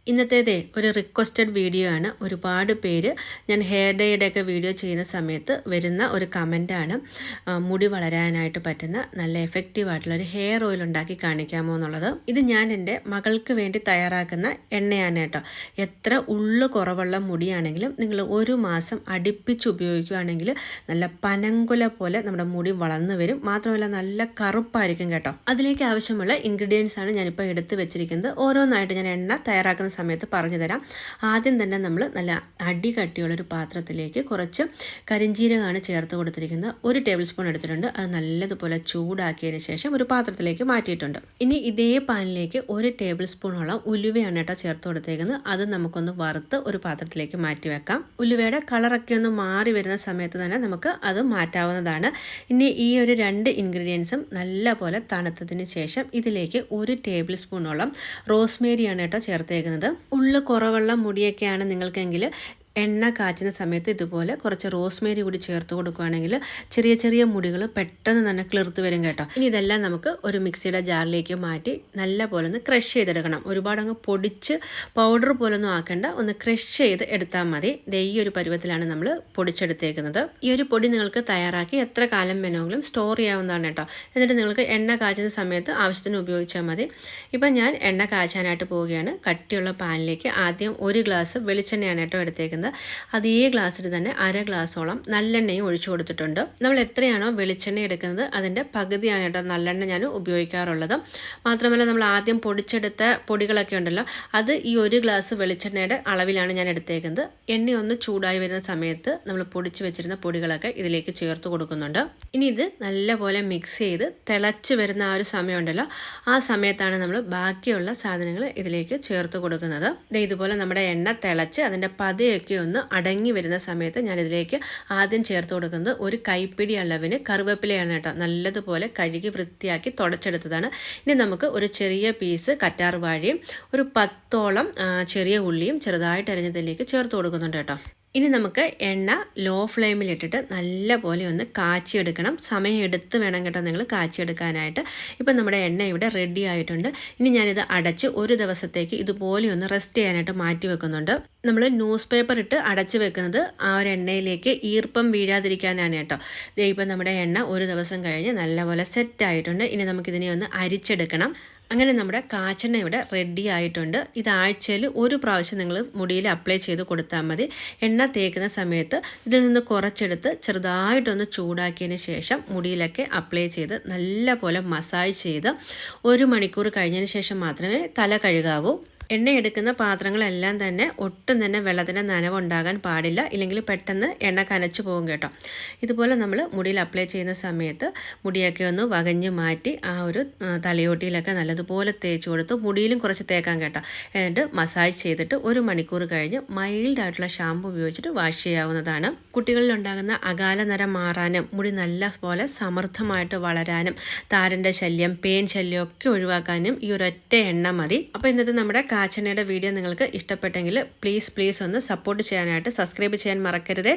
ഇന്നത്തേതേ ഒരു requested video ആണ്. ഒരുപാട് പേര് ഞാൻ ഹെയർ ഡേയുടെയൊക്കെ വീഡിയോ ചെയ്യുന്ന സമയത്ത് വരുന്ന ഒരു കമൻറ്റാണ്, മുടി വളരാനായിട്ട് പറ്റുന്ന നല്ല എഫക്റ്റീവ് ആയിട്ടുള്ള ഒരു ഹെയർ ഓയിൽ ഉണ്ടാക്കി കാണിക്കാമോ എന്നുള്ളത്. ഇത് ഞാൻ എൻ്റെ മകൾക്ക് വേണ്ടി തയ്യാറാക്കുന്ന എണ്ണയാണ് കേട്ടോ. എത്ര ഉള്ളു കുറവുള്ള മുടിയാണെങ്കിലും നിങ്ങൾ ഒരു മാസം അടുപ്പിച്ച് ഉപയോഗിക്കുകയാണെങ്കിൽ നല്ല പനങ്കുല പോലെ നമ്മുടെ മുടി വളർന്നു വരും. മാത്രമല്ല നല്ല കറുപ്പായിരിക്കും കേട്ടോ. അതിലേക്ക് ആവശ്യമുള്ള ഇൻഗ്രീഡിയൻസ് ആണ് ഞാനിപ്പോൾ എടുത്ത് വെച്ചിരിക്കുന്നത്. ഓരോന്നായിട്ട് ഞാൻ എണ്ണ തയ്യാറാക്കുന്ന സമയത്ത് പറഞ്ഞു തരാം. ആദ്യം തന്നെ നമ്മൾ നല്ല അടി കട്ടിയുള്ളൊരു പാത്രത്തിലേക്ക് കുറച്ച് കരിഞ്ജീരകമാണ് ചേർത്ത് കൊടുത്തിരിക്കുന്നത്. 1 ടേബിൾ സ്പൂൺ എടുത്തിട്ടുണ്ട്. അത് നല്ലതുപോലെ ചൂടാക്കിയതിന് ശേഷം ഒരു പാത്രത്തിലേക്ക് മാറ്റിയിട്ടുണ്ട്. ഇനി ഇതേ പാനിലേക്ക് 1 ടേബിൾ സ്പൂണോളം ഉലുവയാണ് കേട്ടോ ചേർത്ത് കൊടുത്തേക്കുന്നത്. അത് നമുക്കൊന്ന് വറുത്ത് ഒരു പാത്രത്തിലേക്ക് മാറ്റി വെക്കാം. ഉലുവയുടെ കളറൊക്കെ ഒന്ന് മാറി വരുന്ന സമയത്ത് തന്നെ നമുക്ക് അത് മാറ്റാവുന്നതാണ്. ഇനി ഈ ഒരു 2 ഇൻഗ്രീഡിയൻസും നല്ലപോലെ തണുത്തതിന് ശേഷം ഇതിലേക്ക് 1 ടേബിൾ സ്പൂണോളം റോസ്മേരിയാണ് കേട്ടോ ചേർത്തേക്കുന്നത്. ഉള്ളു കുറവുള്ള മുടിയൊക്കെയാണ് നിങ്ങൾക്കെങ്കിൽ എണ്ണ കാച്ചുന്ന സമയത്ത് ഇതുപോലെ കുറച്ച് റോസ്മേരി കൂടി ചേർത്ത് കൊടുക്കുകയാണെങ്കിൽ ചെറിയ ചെറിയ മുടികൾ പെട്ടെന്ന് തന്നെ കിളിർത്ത് വരും കേട്ടോ. ഇനി ഇതെല്ലാം നമുക്ക് ഒരു മിക്സിയുടെ ജാറിലേക്ക് മാറ്റി നല്ല പോലെ ഒന്ന് ക്രഷ് ചെയ്തെടുക്കണം. ഒരുപാട് അങ്ങ് പൊടിച്ച് പൗഡർ പോലൊന്നും ആക്കേണ്ട, ഒന്ന് ക്രഷ് ചെയ്ത് എടുത്താൽ മതി. ഈ ഒരു പരുവത്തിലാണ് നമ്മൾ പൊടിച്ചെടുത്തേക്കുന്നത്. ഈ ഒരു പൊടി നിങ്ങൾക്ക് തയ്യാറാക്കി എത്ര കാലം വേണമെങ്കിലും സ്റ്റോർ ചെയ്യാവുന്നതാണ് കേട്ടോ. എന്നിട്ട് നിങ്ങൾക്ക് എണ്ണ കാച്ചുന്ന സമയത്ത് ആവശ്യത്തിന് ഉപയോഗിച്ചാൽ മതി. ഇപ്പം ഞാൻ എണ്ണ കാച്ചാനായിട്ട് പോവുകയാണ്. കട്ടിയുള്ള പാനിലേക്ക് ആദ്യം 1 ഗ്ലാസ് വെളിച്ചെണ്ണയാണ് കേട്ടോ എടുത്തേക്കുന്നത്. അതേ ഗ്ലാസ്സിൽ തന്നെ 1/2 ഗ്ലാസോളം നല്ലെണ്ണയും ഒഴിച്ചു കൊടുത്തിട്ടുണ്ട്. നമ്മൾ എത്രയാണോ വെളിച്ചെണ്ണ എടുക്കുന്നത് അതിൻ്റെ പകുതിയാണ് കേട്ടോ നല്ലെണ്ണ ഞാൻ ഉപയോഗിക്കാറുള്ളത്. മാത്രമല്ല നമ്മൾ ആദ്യം പൊടിച്ചെടുത്ത പൊടികളൊക്കെ ഉണ്ടല്ലോ, അത് ഈ 1 ഗ്ലാസ് വെളിച്ചെണ്ണയുടെ അളവിലാണ് ഞാൻ എടുത്തേക്കുന്നത്. എണ്ണ ഒന്ന് ചൂടായി വരുന്ന സമയത്ത് നമ്മൾ പൊടിച്ചു വെച്ചിരുന്ന പൊടികളൊക്കെ ഇതിലേക്ക് ചേർത്ത് കൊടുക്കുന്നുണ്ട്. ഇനി ഇത് നല്ലപോലെ മിക്സ് ചെയ്ത് തിളച്ച് വരുന്ന ആ ഒരു സമയമുണ്ടല്ലോ, ആ സമയത്താണ് നമ്മൾ ബാക്കിയുള്ള സാധനങ്ങൾ ഇതിലേക്ക് ചേർത്ത് കൊടുക്കുന്നത്. ഇതുപോലെ നമ്മുടെ എണ്ണ തിളച്ച് അതിൻ്റെ പതയൊക്കെ ഒന്ന് അടങ്ങി വരുന്ന സമയത്ത് ഞാൻ ഇതിലേക്ക് ആദ്യം ചേർത്ത് കൊടുക്കുന്നത് 1 കൈപ്പിടി അളവിന് കറിവേപ്പിലയാണ് കേട്ടോ. നല്ലതുപോലെ കഴുകി വൃത്തിയാക്കി തുടച്ചെടുത്തതാണ്. ഇനി നമുക്ക് ഒരു ചെറിയ പീസ് കറ്റാർ വാഴയും ഒരു 10ഓളം ചെറിയ ഉള്ളിയും ചെറുതായിട്ട് അരിഞ്ഞതിലേക്ക് ചേർത്ത് കൊടുക്കുന്നുണ്ട് കേട്ടോ. ഇനി നമുക്ക് എണ്ണ ലോ ഫ്ലെയിമിലിട്ടിട്ട് നല്ല പോലെ ഒന്ന് കാച്ചിയെടുക്കണം. സമയം എടുത്ത് വേണം കേട്ടോ നിങ്ങൾ കാച്ചിയെടുക്കാനായിട്ട്. ഇപ്പം നമ്മുടെ എണ്ണ ഇവിടെ റെഡി ആയിട്ടുണ്ട്. ഇനി ഞാനിത് അടച്ച് ഒരു ദിവസത്തേക്ക് ഇതുപോലെ ഒന്ന് റെസ്റ്റ് ചെയ്യാനായിട്ട് മാറ്റി വെക്കുന്നുണ്ട്. നമ്മൾ ന്യൂസ് പേപ്പർ ഇട്ട് അടച്ച് വെക്കുന്നത് ആ ഒരു എണ്ണയിലേക്ക് ഈർപ്പം വീഴാതിരിക്കാനാണ് കേട്ടോ. ഇപ്പം നമ്മുടെ എണ്ണ ഒരു ദിവസം കഴിഞ്ഞ് നല്ലപോലെ സെറ്റ് ആയിട്ടുണ്ട്. ഇനി നമുക്കിതിനെ ഒന്ന് അരിച്ചെടുക്കണം. അങ്ങനെ നമ്മുടെ കാച്ചെണ്ണ ഇവിടെ റെഡി ആയിട്ടുണ്ട്. ഇത് ആഴ്ചയിൽ 1 പ്രാവശ്യം നിങ്ങൾ മുടിയിൽ അപ്ലൈ ചെയ്ത് കൊടുത്താൽ മതി. എണ്ണ തേക്കുന്ന സമയത്ത് ഇതിൽ നിന്ന് കുറച്ചെടുത്ത് ചെറുതായിട്ടൊന്ന് ചൂടാക്കിയതിന് ശേഷം മുടിയിലൊക്കെ അപ്ലൈ ചെയ്ത് നല്ല പോലെ മസാജ് ചെയ്ത് 1 മണിക്കൂർ കഴിഞ്ഞതിന് ശേഷം മാത്രമേ തല കഴുകാവൂ. എണ്ണ എടുക്കുന്ന പാത്രങ്ങളെല്ലാം തന്നെ ഒട്ടും തന്നെ വെള്ളത്തിൻ്റെ നനവുണ്ടാകാൻ പാടില്ല, ഇല്ലെങ്കിൽ പെട്ടെന്ന് എണ്ണ കനച്ചു പോകും കേട്ടോ. ഇതുപോലെ നമ്മൾ മുടിയിൽ അപ്ലൈ ചെയ്യുന്ന സമയത്ത് മുടിയൊക്കെ ഒന്ന് വകഞ്ഞ് മാറ്റി ആ ഒരു തലയോട്ടിയിലൊക്കെ നല്ലതുപോലെ തേച്ച് കൊടുത്ത് മുടിയിലും കുറച്ച് തേക്കാൻ കേട്ടോ. എന്നിട്ട് മസാജ് ചെയ്തിട്ട് 1 മണിക്കൂർ കഴിഞ്ഞ് മൈൽഡായിട്ടുള്ള ഷാമ്പു ഉപയോഗിച്ചിട്ട് വാഷ് ചെയ്യാവുന്നതാണ്. കുട്ടികളിലുണ്ടാകുന്ന അകാല നിറം മാറാനും മുടി നല്ല പോലെ സമൃദ്ധമായിട്ട് വളരാനും താരൻ്റെ ശല്യം, പേൻ ശല്യം ഒക്കെ ഒഴിവാക്കാനും ഈ ഒരൊറ്റ എണ്ണ മതി. അപ്പോൾ ഇന്നത്തെ നമ്മുടെ കാച്ചെണ്ണയുടെ വീഡിയോ നിങ്ങൾക്ക് ഇഷ്ടപ്പെട്ടെങ്കിൽ പ്ലീസ് ഒന്ന് സപ്പോർട്ട് ചെയ്യാനായിട്ട് സബ്സ്ക്രൈബ് ചെയ്യാൻ മറക്കരുതേ.